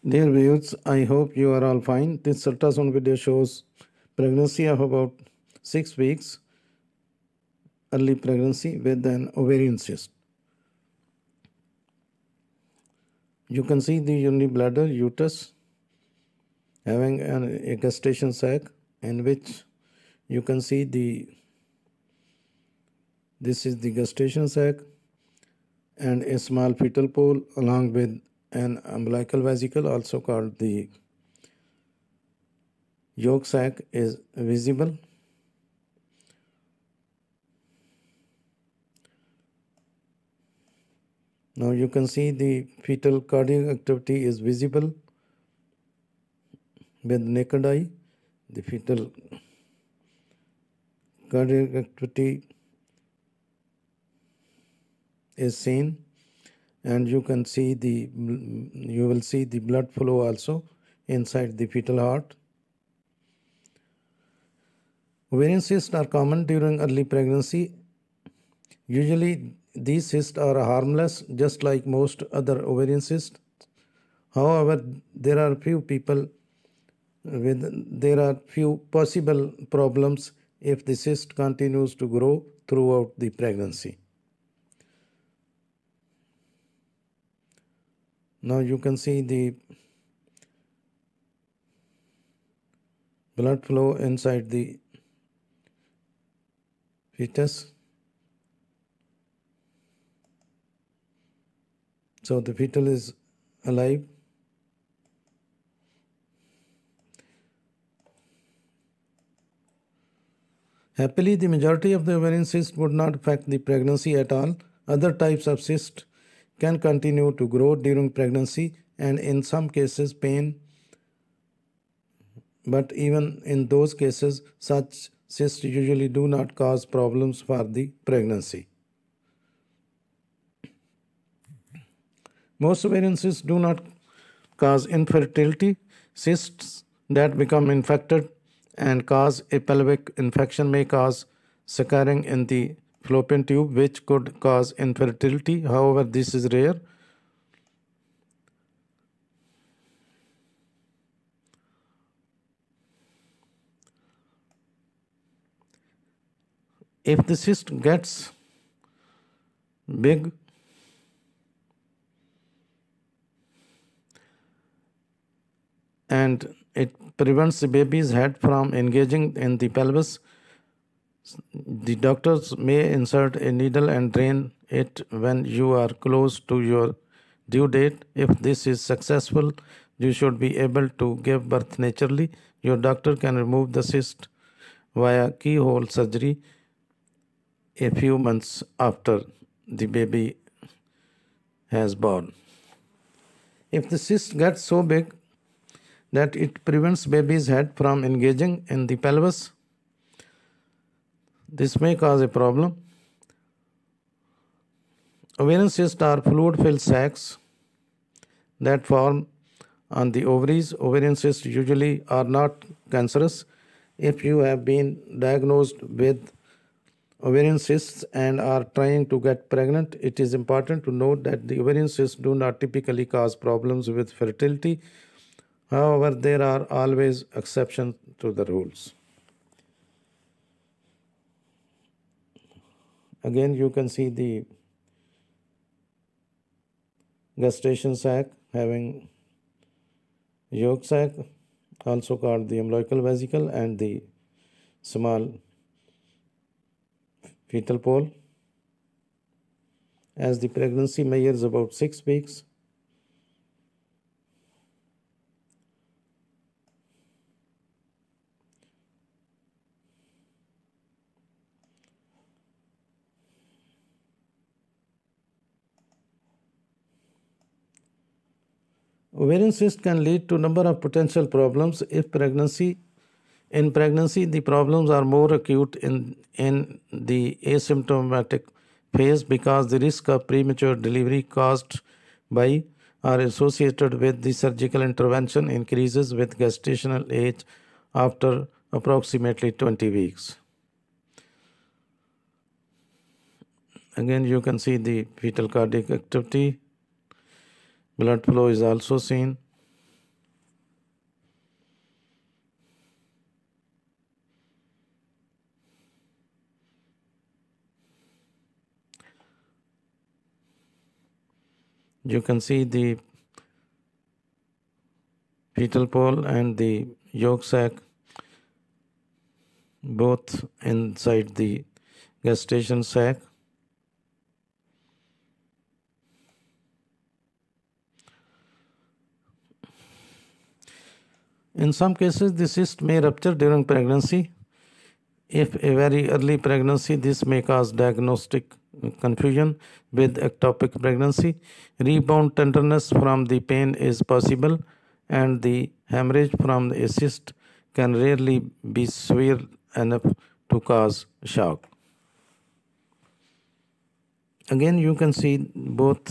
Dear viewers, I hope you are all fine. This ultrasound video shows pregnancy of about 6 weeks, early pregnancy with an ovarian cyst. You can see the urinary bladder, uterus, having a gestation sac in which you can see this is the gestation sac and a small fetal pole along with an umbilical vesicle, also called the yolk sac, is visible. Now you can see the fetal cardiac activity is visible with naked eye. The fetal cardiac activity is seen, and you will see the blood flow also inside the fetal heart. Ovarian cysts are common during early pregnancy. Usually these cysts are harmless, just like most other ovarian cysts. However, there are few possible problems if the cyst continues to grow throughout the pregnancy. Now you can see the blood flow inside the fetus. So the fetal is alive. Happily, the majority of the ovarian cysts would not affect the pregnancy at all. Other types of cysts can continue to grow during pregnancy and in some cases pain. But even in those cases, such cysts usually do not cause problems for the pregnancy. Most ovarian cysts do not cause infertility. Cysts that become infected and cause a pelvic infection may cause scarring in the fallopian tube, which could cause infertility. However, this is rare. If the cyst gets big, and it prevents the baby's head from engaging in the pelvis, the doctors may insert a needle and drain it when you are close to your due date. If this is successful, you should be able to give birth naturally. Your doctor can remove the cyst via keyhole surgery a few months after the baby has born. If the cyst gets so big that it prevents baby's head from engaging in the pelvis, this may cause a problem. Ovarian cysts are fluid-filled sacs that form on the ovaries. Ovarian cysts usually are not cancerous. If you have been diagnosed with ovarian cysts and are trying to get pregnant, it is important to note that the ovarian cysts do not typically cause problems with fertility. However, there are always exceptions to the rules. Again, you can see the gestation sac having yolk sac, also called the umbilical vesicle, and the small fetal pole. As the pregnancy measures about 6 weeks, ovarian cyst can lead to a number of potential problems in pregnancy. The problems are more acute in the asymptomatic phase because the risk of premature delivery caused by or associated with the surgical intervention increases with gestational age after approximately 20 weeks. Again, you can see the fetal cardiac activity. Blood flow is also seen. You can see the fetal pole and the yolk sac both inside the gestation sac. In some cases, the cyst may rupture during pregnancy. If a very early pregnancy, this may cause diagnostic confusion with ectopic pregnancy. Rebound tenderness from the pain is possible, and the hemorrhage from a cyst can rarely be severe enough to cause shock. Again, you can see both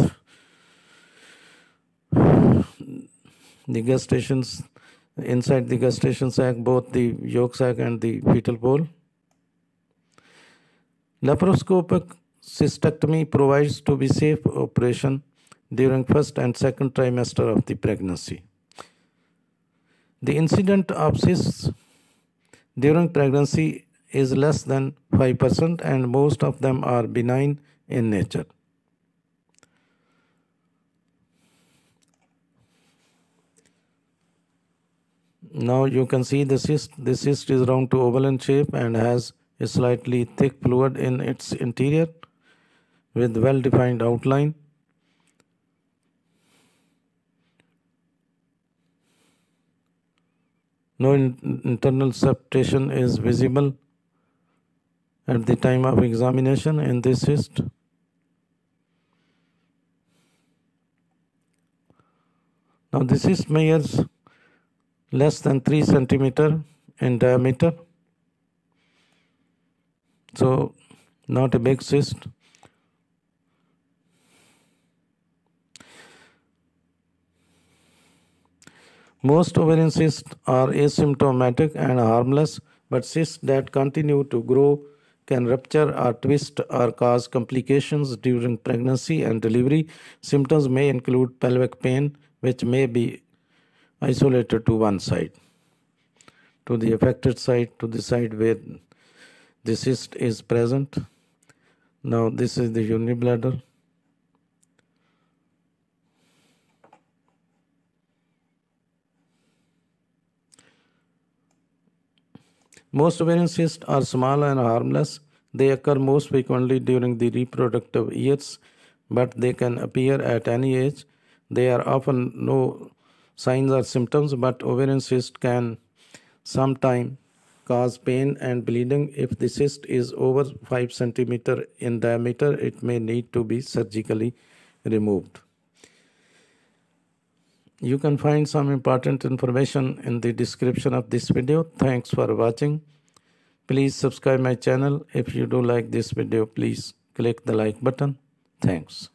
the gestations, inside the gestation sac, both the yolk sac and the fetal pole. Laparoscopic cystectomy provides to be safe operation during first and second trimester of the pregnancy. The incidence of cysts during pregnancy is less than 5%, and most of them are benign in nature. Now you can see the cyst. The cyst is round to oval in shape and has a slightly thick fluid in its interior with well-defined outline. No internal septation is visible at the time of examination in this cyst. Now this cyst measures less than 3 centimeter in diameter, so not a big cyst. Most ovarian cysts are asymptomatic and harmless, but cysts that continue to grow can rupture or twist or cause complications during pregnancy and delivery. Symptoms may include pelvic pain, which may be isolated to one side, to the affected side, to the side where the cyst is present. Now this is the unibladder. Most ovarian cysts are small and harmless. They occur most frequently during the reproductive years, but they can appear at any age. There are often no signs or symptoms, but ovarian cyst can sometimes cause pain and bleeding. If the cyst is over 5 centimeter in diameter, it may need to be surgically removed. You can find some important information in the description of this video. Thanks for watching. Please subscribe my channel. If you do like this video, please click the like button. Thanks.